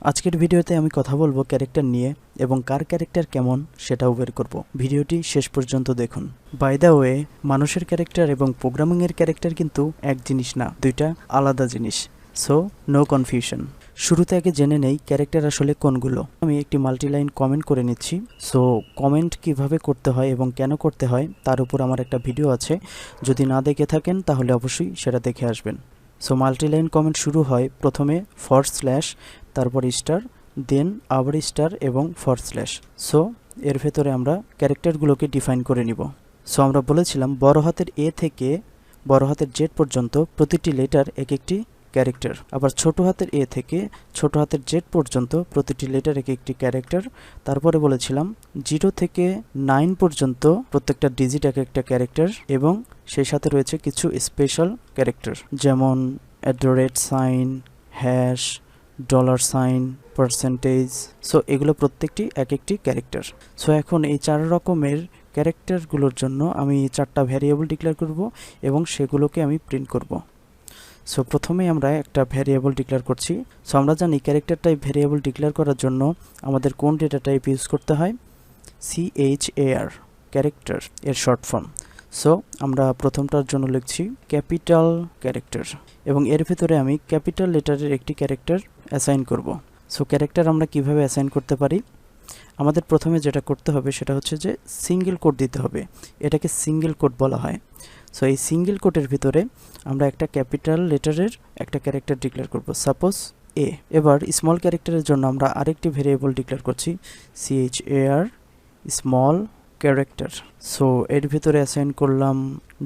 আজকের ভিডিওতে আমি কথা বলবো ক্যারেক্টার নিয়ে এবং কার ক্যারেক্টার কেমন সেটাও বের করব। ভিডিওটি শেষ পর্যন্ত দেখুন। বাই দ্য ওয়ে, মানুষের ক্যারেক্টার এবং প্রোগ্রামিংয়ের ক্যারেক্টার কিন্তু এক জিনিস না, দুইটা আলাদা জিনিস। So no confusion. শুরুতে আগে জেনে নেই ক্যারেক্টার আসলে কোনগুলো। আমি একটি মাল্টিলাইন কমেন্ট করে নিচ্ছি। সো কমেন্ট কিভাবে করতে হয় এবং কেন করতে হয় তার উপর আমার একটা ভিডিও আছে, যদি না দেখে থাকেন তাহলে অবশ্যই সেটা দেখে আসবেন। সো মাল্টিলাইন কমেন্ট শুরু হয় প্রথমে /, তারপর স্টার, দেন আবার স্টার এবং /। সো এর ভেতরে আমরা ক্যারেক্টারগুলোকে ডিফাইন করে নিব। সো আমরা বলেছিলাম বড় হাতের এ থেকে বড় হাতের জেড পর্যন্ত প্রতিটি লেটার এক একটি ক্যারেক্টার, আবার ছোট হাতের এ থেকে ছোট হাতের জেড পর্যন্ত প্রতিটি লেটার এক একটি ক্যারেক্টার। তারপরে বলেছিলাম 0 থেকে 9 পর্যন্ত প্রত্যেকটা ডিজিট এক একটা ক্যারেক্টার, এবং সেই সাথে রয়েছে কিছু স্পেশাল ক্যারেক্টার যেমন $, হ্যাশ, $, পার্সেন্টেজ। সো এগুলো প্রত্যেকটি এক একটি ক্যারেক্টার। সো এখন এই 4 রকমের ক্যারেক্টারগুলোর জন্য আমি 4টা ভ্যারিয়েবল ডিক্লেয়ার করব এবং সেগুলোকে আমি প্রিন্ট করব। সো প্রথমে আমরা একটা ভ্যারিয়েবল ডিক্লেয়ার করছি। সো আমরা জানি ক্যারেক্টার টাইপ ভ্যারিয়েবল ডিক্লেয়ার করার জন্য আমাদের কোন ডেটা টাইপ ইউজ করতে হয়, CHAR, ক্যারেক্টার এর শর্ট ফর্ম। সো আমরা প্রথমটার জন্য লিখছি ক্যাপিটাল ক্যারেক্টার এবং এর ভেতরে আমি ক্যাপিটাল লেটারের একটি ক্যারেক্টার অ্যাসাইন করব। সো ক্যারেক্টার আমরা কিভাবে অ্যাসাইন করতে পারি, আমাদের প্রথমে যেটা করতে হবে সেটা হচ্ছে যে সিঙ্গেল কোট দিতে হবে। এটাকে সিঙ্গেল কোট বলা হয়। সো এই সিঙ্গেল কোটের ভিতরে আমরা একটা ক্যাপিটাল লেটারের একটা ক্যারেক্টার ডিক্লেয়ার করব, সাপোজ এ। এবার স্মল ক্যারেক্টারের জন্য আমরা আরেকটি ভেরিয়েবল ডিক্লেয়ার করছি, CHAR, স্মল ক্যারেক্টার। সো এর ভিতরে অ্যাসাইন করলাম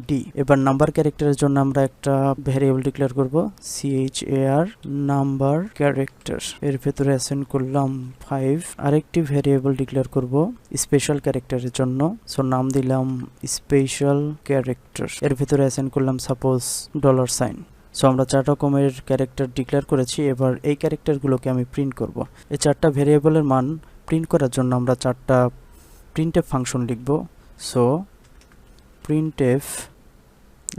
ডি। এবার নাম্বার ক্যারেক্টারের জন্য আমরা একটা ভ্যারিয়েবল ডিক্লেয়ার করব, CHAR, নাম্বার ক্যারেক্টার। এর ভিতরে অ্যাসাইন করলাম 5। আরেকটি ভ্যারিয়েবল ডিক্লেয়ার করব স্পেশাল ক্যারেক্টারের জন্য। সো নাম দিলাম স্পেশাল ক্যারেক্টার। এর ভিতরে অ্যাসাইন করলাম সাপোজ $। সো আমরা 4 রকমের ক্যারেক্টার ডিক্লেয়ার করেছি। এবার এই ক্যারেক্টারগুলোকে আমি প্রিন্ট করব। এই 4টা ভ্যারিয়েবলের মান প্রিন্ট করার জন্য আমরা 4টা প্রিন্টএফ ফাংশন লিখব। সো প্রিন্টএফ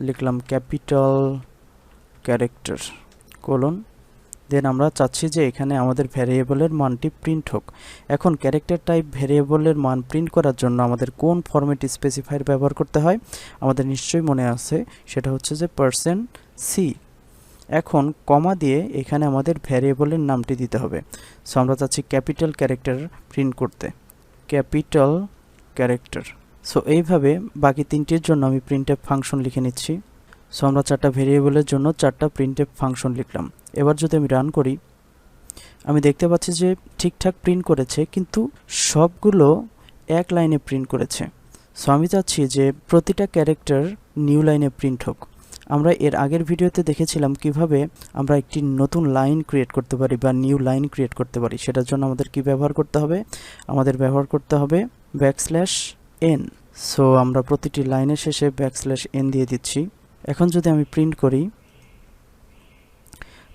লিখলাম ক্যাপিটাল ক্যারেক্টার কোলন, দেন আমরা চাচ্ছি যে এখানে আমাদের ভ্যারিয়েবলের মানটি প্রিন্ট হোক। এখন ক্যারেক্টার টাইপ ভ্যারিয়েবলের মান প্রিন্ট করার জন্য আমাদের কোন ফরম্যাট স্পেসিফায়ার ব্যবহার করতে হয় আমাদের নিশ্চয়ই মনে আছে, সেটা হচ্ছে যে %c। এখন কমা দিয়ে এখানে আমাদের ভ্যারিয়েবলের নামটি দিতে হবে। সো আমরা চাচ্ছি ক্যাপিটাল ক্যারেক্টার প্রিন্ট করতে, ক্যাপিটাল ক্যারেক্টার। সো এইভাবে বাকি 3টির জন্য আমি প্রিন্টএফ ফাংশন লিখে নিচ্ছি। সো আমরা 4টা ভেরিয়েবলের জন্য 4টা প্রিন্টএফ ফাংশন লিখলাম। এবার যদি আমি রান করি, আমি দেখতে পাচ্ছি যে ঠিকঠাক প্রিন্ট করেছে, কিন্তু সবগুলো এক লাইনে প্রিন্ট করেছে। সো আমি চাচ্ছি যে প্রতিটা ক্যারেক্টার নিউ লাইনে প্রিন্ট হোক। আমরা এর আগের ভিডিওতে দেখেছিলাম কিভাবে আমরা একটি নতুন লাইন ক্রিয়েট করতে পারি বা নিউ লাইন ক্রিয়েট করতে পারি। সেটার জন্য আমাদের কি ব্যবহার করতে হবে, আমাদের ব্যবহার করতে হবে \n। সো আমরা প্রতিটি লাইনের শেষে \n দিয়ে দিচ্ছি। এখন যদি আমি প্রিন্ট করি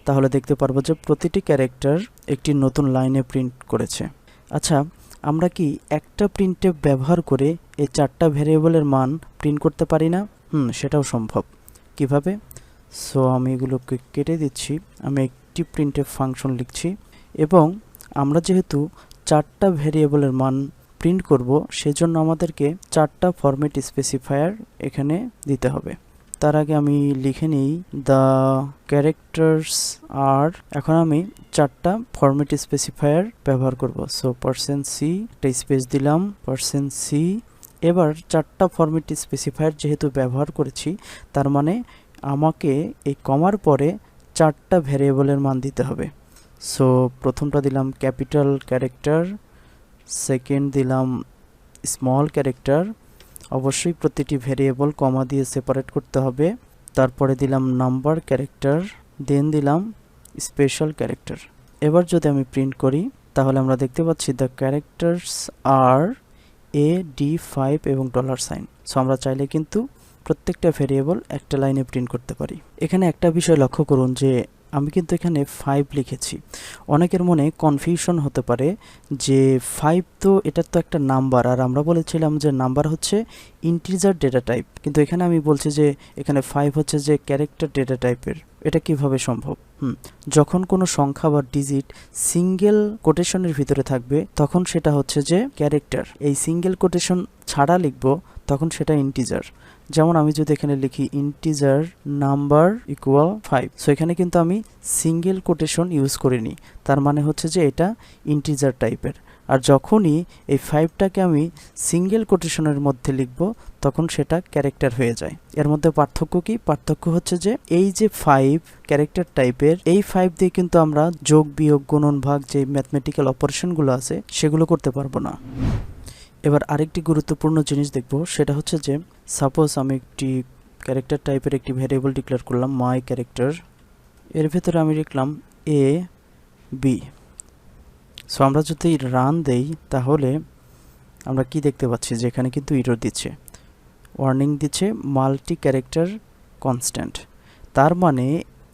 তাহলে দেখতে পারবো যে প্রতিটি ক্যারেক্টার একটি নতুন লাইনে প্রিন্ট করেছে। আচ্ছা, আমরা কি একটা প্রিন্টএফ ব্যবহার করে এই 4টা ভ্যারিয়েবলের মান প্রিন্ট করতে পারি না? সেটাও সম্ভব। কিভাবে? সো আমি এগুলোকে কেটে দিচ্ছি, আমি একটি প্রিন্টএফ ফাংশন লিখছি এবং আমরা যেহেতু 4টা ভ্যারিয়েবলের মান প্রিন্ট করব সেজন্য আমাদেরকে 4টা ফরম্যাট স্পেসিফায়ার এখানে দিতে হবে। তার আগে আমি লিখে নিই দ্য ক্যারেক্টার্স আর। এখন আমি 4টা ফরম্যাট স্পেসিফায়ার ব্যবহার করব। সো %c, একটা স্পেস দিলাম, %c। এবার 4টা ফরম্যাট স্পেসিফায়ার যেহেতু ব্যবহার করেছি, তার মানে আমাকে এই কমার পরে 4টা ভ্যারিয়েবলের মান দিতে হবে। সো প্রথমটা দিলাম ক্যাপিটাল ক্যারেক্টার, সেকেন্ড দিলাম স্মল ক্যারেক্টার, অবশ্যই প্রতিটি ভ্যারিয়েবল কমা দিয়ে সেপারেট করতে হবে। তারপরে দিলাম নাম্বার ক্যারেক্টার, দেন দিলাম স্পেশাল ক্যারেক্টার। এবার যদি আমি প্রিন্ট করি তাহলে আমরা দেখতে পাচ্ছি দ্য ক্যারেক্টার্স আর AD5 এবং $। সো আমরা চাইলে কিন্তু প্রত্যেকটা ভ্যারিয়েবল একটা লাইনে প্রিন্ট করতে পারি। এখানে একটা বিষয় লক্ষ্য করুন যে আমি কিন্তু এখানে 5 লিখেছি। অনেকের মনে কনফিউশন হতে পারে যে 5 তো এটা তো একটা নাম্বার, আর আমরা বলেছিলাম যে নাম্বার হচ্ছে ইন্টিজার ডেটা টাইপ, কিন্তু এখানে আমি বলছি যে এখানে 5 হচ্ছে যে ক্যারেক্টার ডেটা টাইপের এটা কিভাবে সম্ভব? যখন কোনো সংখ্যা বা ডিজিট সিঙ্গেল কোটেশনের ভিতরে থাকবে তখন সেটা হচ্ছে যে ক্যারেক্টার। এই সিঙ্গেল কোটেশন ছাড়া লিখব তখন সেটা ইন্টিজার। যেমন আমি যদি এখানে লিখি ইন্টিজার নাম্বার ইকুয়াল 5, সো এখানে কিন্তু আমি সিঙ্গেল কোটেশন ইউজ করিনি, তার মানে হচ্ছে যে এটা ইন্টিজার টাইপের। আর যখনই এই 5টাকে আমি সিঙ্গেল কোটেশনের মধ্যে লিখব তখন সেটা ক্যারেক্টার হয়ে যায়। এর মধ্যে পার্থক্য কি? পার্থক্য হচ্ছে যে এই যে 5 ক্যারেক্টার টাইপের, এই 5 দিয়ে কিন্তু আমরা যোগ বিয়োগ গুণন ভাগ যে ম্যাথমেটিক্যাল অপারেশনগুলো আছে সেগুলো করতে পারবো না। এবার আরেকটি গুরুত্বপূর্ণ জিনিস দেখব, সেটা হচ্ছে যে সাপোজ আমি একটি ক্যারেক্টার টাইপের একটি ভ্যারিয়েবল ডিক্লেয়ার করলাম মাই ক্যারেক্টার, এর ভেতরে আমি লিখলাম এ বি। সো আমরা যদি রান দেই তাহলে আমরা কি দেখতে পাচ্ছি যে এখানে কিন্তু এরর দিচ্ছে, ওয়ার্নিং দিচ্ছে মাল্টি ক্যারেক্টার কনস্ট্যান্ট। তার মানে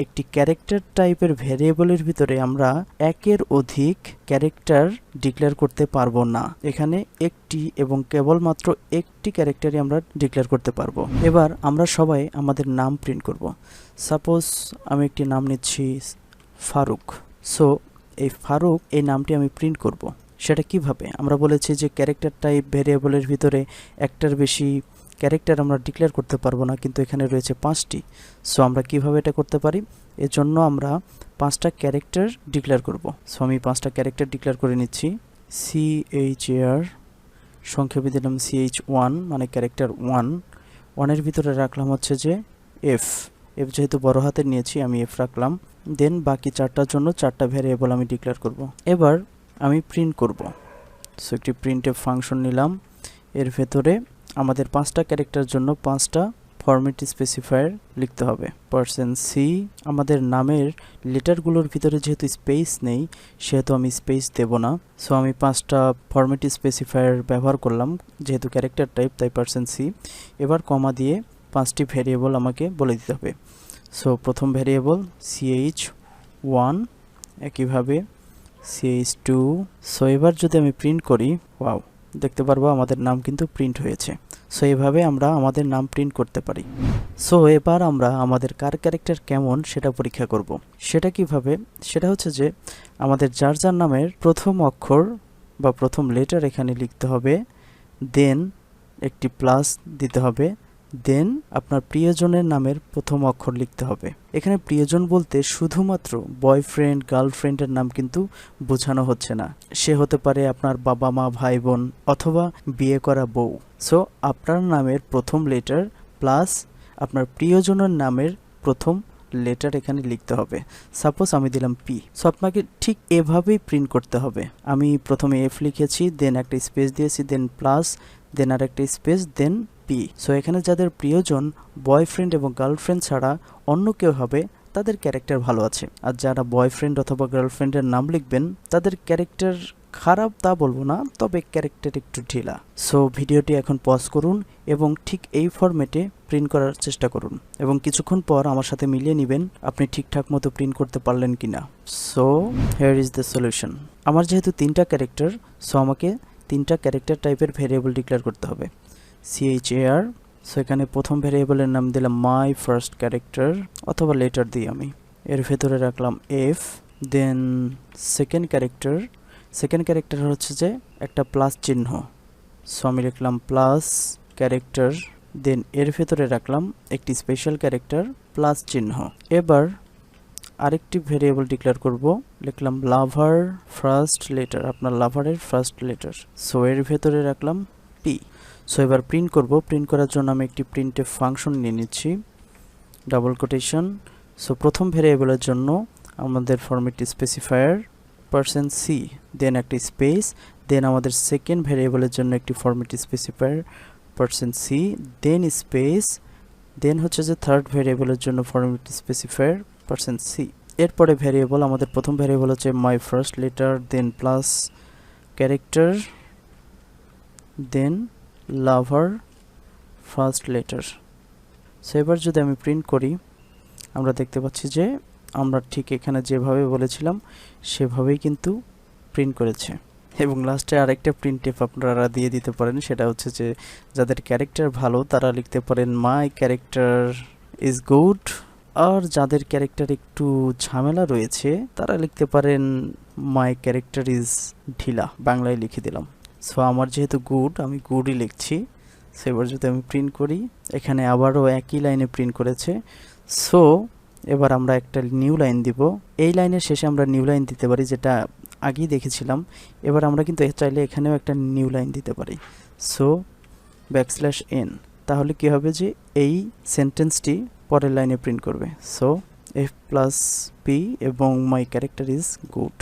একটি ক্যারেক্টার টাইপের ভ্যারিয়েবলের ভিতরে আমরা একের অধিক ক্যারেক্টার ডিক্লেয়ার করতে পারবো না। এখানে একটি এবং কেবলমাত্র একটি ক্যারেক্টারই আমরা ডিক্লেয়ার করতে পারবো। এবার আমরা সবাই আমাদের নাম প্রিন্ট করব। সাপোজ আমি একটি নাম নিচ্ছি ফারুক। সো এই ফারুক এই নামটি আমি প্রিন্ট করব। সেটা কিভাবে? আমরা বলেছি যে ক্যারেক্টার টাইপ ভ্যারিয়েবলের ভিতরে একটার বেশি ক্যারেক্টার আমরা ডিক্লেয়ার করতে পারবো না, কিন্তু এখানে রয়েছে 5টি। সো আমরা কিভাবে এটা করতে পারি? এর জন্য আমরা 5টা ক্যারেক্টার ডিক্লেয়ার করব। সো আমি 5টা ক্যারেক্টার ডিক্লেয়ার করে নিচ্ছি। CHAR সংক্ষেপে দিলাম CH1 মানে ক্যারেক্টার 1। 1-এর ভিতরে রাখলাম হচ্ছে যে F যেহেতু বড় হাতের নিয়েছি আমি F রাখলাম। দেন বাকি 4টার জন্য 4টা ভ্যারিয়েবল আমি ডিক্লেয়ার করব। এবার আমি প্রিন্ট করব। সো একটি প্রিন্টএফ ফাংশন নিলাম, এর ভেতরে আমাদের 5টা ক্যারেক্টার জন্য 5টা ফরম্যাট স্পেসিফায়ার লিখতে হবে। %C আমাদের নামের লেটারগুলোর ভিতরে যেহেতু স্পেস নেই সেহেতু আমি স্পেস দেব না। সো আমি 5টা ফরম্যাট স্পেসিফায়ার ব্যবহার করলাম, যেহেতু ক্যারেক্টার টাইপ তাই %C। এবার কমা দিয়ে 5টি ভ্যারিয়েবল আমাকে বলে দিতে হবে। সো প্রথম ভ্যারিয়েবল CH1, একইভাবে CH2। সো এবার যদি আমি প্রিন্ট করি, ওয়াও, দেখতে পারবো আমাদের নাম কিন্তু প্রিন্ট হয়েছে। সো এভাবে আমরা আমাদের নাম প্রিন্ট করতে পারি। সো এবার আমরা আমাদের কার ক্যারেক্টার কেমন সেটা পরীক্ষা করব। সেটা কিভাবে? সেটা হচ্ছে যে আমাদের যার যার নামের প্রথম অক্ষর বা প্রথম লেটার এখানে লিখতে হবে, দেন একটি প্লাস দিতে হবে, দেন আপনার প্রিয়জনের নামের প্রথম অক্ষর লিখতে হবে। এখানে প্রিয়জন বলতে শুধুমাত্র বয়ফ্রেন্ড গার্লফ্রেন্ডের নাম কিন্তু বোঝানো হচ্ছে না, সে হতে পারে আপনার বাবা মা ভাই বোন অথবা বিয়ে করা বউ। সো আপনার নামের প্রথম লেটার প্লাস আপনার প্রিয়জনের নামের প্রথম লেটার এখানে লিখতে হবে। সাপোজ আমি দিলাম পি। সো আপনাকে ঠিক এভাবেই প্রিন্ট করতে হবে। আমি প্রথমে এফ লিখেছি, দেন একটা স্পেস দিয়েছি, দেন প্লাস, দেন আর একটা স্পেস, দেন পি। সো এখানে যাদের প্রিয়জন বয়ফ্রেন্ড এবং গার্লফ্রেন্ড ছাড়া অন্য কেউ হবে তাদের ক্যারেক্টার ভালো আছে, আর যারা বয়ফ্রেন্ড অথবা গার্লফ্রেন্ডের নাম লিখবেন তাদের ক্যারেক্টার খারাপ তা বলবো না, তবে ক্যারেক্টার একটু ঢিলা। সো ভিডিওটি এখন পজ করুন এবং ঠিক এই ফরম্যাটে প্রিন্ট করার চেষ্টা করুন এবং কিছুক্ষণ পর আমার সাথে মিলিয়ে নেবেন আপনি ঠিকঠাক মতো প্রিন্ট করতে পারলেন কিনা। So here is the solution. আমার যেহেতু 3টা ক্যারেক্টার, সো আমাকে 3টা ক্যারেক্টার টাইপের ভ্যারিয়েবল ডিক্লেয়ার করতে হবে। CHAR, সো এখানে প্রথম ভ্যারিয়েবলের নাম দিলাম মাই ফার্স্ট ক্যারেক্টার অথবা লেটার দিই আমি, এর ভেতরে রাখলাম F। দেন সেকেন্ড ক্যারেক্টার হচ্ছে যে একটা প্লাস চিহ্ন, সো আমি লিখলাম প্লাস ক্যারেক্টার, দেন এর ভেতরে রাখলাম একটি স্পেশাল ক্যারেক্টার প্লাস চিহ্ন। এবার আরেকটি ভ্যারিয়েবল ডিক্লেয়ার করব, লিখলাম লাভার ফার্স্ট লেটার, আপনার লাভারের ফার্স্ট লেটার, সো এর ভেতরে রাখলাম P। সো এবার প্রিন্ট করব। প্রিন্ট করার জন্য আমি একটি প্রিন্টএফ ফাংশন নিয়ে নিচ্ছি, ডাবল কোটেশন। সো প্রথম ভ্যারিয়েবলের জন্য আমাদের ফরম্যাট স্পেসিফায়ার %C, দেন একটি স্পেস, দেন আমাদের সেকেন্ড ভ্যারিয়েবলের জন্য একটি format specifier %C, then space, then হচ্ছে যে থার্ড ভ্যারিয়েবলের জন্য ফরম্যাট স্পেসিফায়ার %C। এরপরে ভ্যারিয়েবল, আমাদের প্রথম ভ্যারিয়েবল হচ্ছে my first letter, then plus character, then lover first letter. So এবার যদি আমি প্রিন্ট করি আমরা দেখতে পাচ্ছি যে আমরা ঠিক এখানে যেভাবে বলেছিলাম সেভাবেই কিন্তু প্রিন্ট করেছে। এবং লাস্টে আরেকটা প্রিন্টএফ আপনারা দিয়ে দিতে পারেন, সেটা হচ্ছে যে যাদের ক্যারেক্টার ভালো তারা লিখতে পারেন মাই ক্যারেক্টার ইজ গুড আর যাদের ক্যারেক্টার একটু ঝামেলা রয়েছে তারা লিখতে পারেন মাই ক্যারেক্টার ইজ ঢিলা, বাংলায় লিখে দিলাম। সো আমার যেহেতু গুড, আমি গুডই লিখছি। সো এবার যদি আমি প্রিন্ট করি, এখানে আবারও একই লাইনে প্রিন্ট করেছে। সো এবার আমরা একটা নিউ লাইন দিব। এই লাইনের শেষে আমরা নিউ লাইন দিতে পারি, যেটা আগেই দেখেছিলাম। এবার আমরা কিন্তু চাইলে এখানেও একটা নিউ লাইন দিতে পারি। সো \n, তাহলে কি হবে যে এই সেন্টেন্সটি পরের লাইনে প্রিন্ট করবে। সো f+p এবং মাই ক্যারেক্টার ইজ গুড।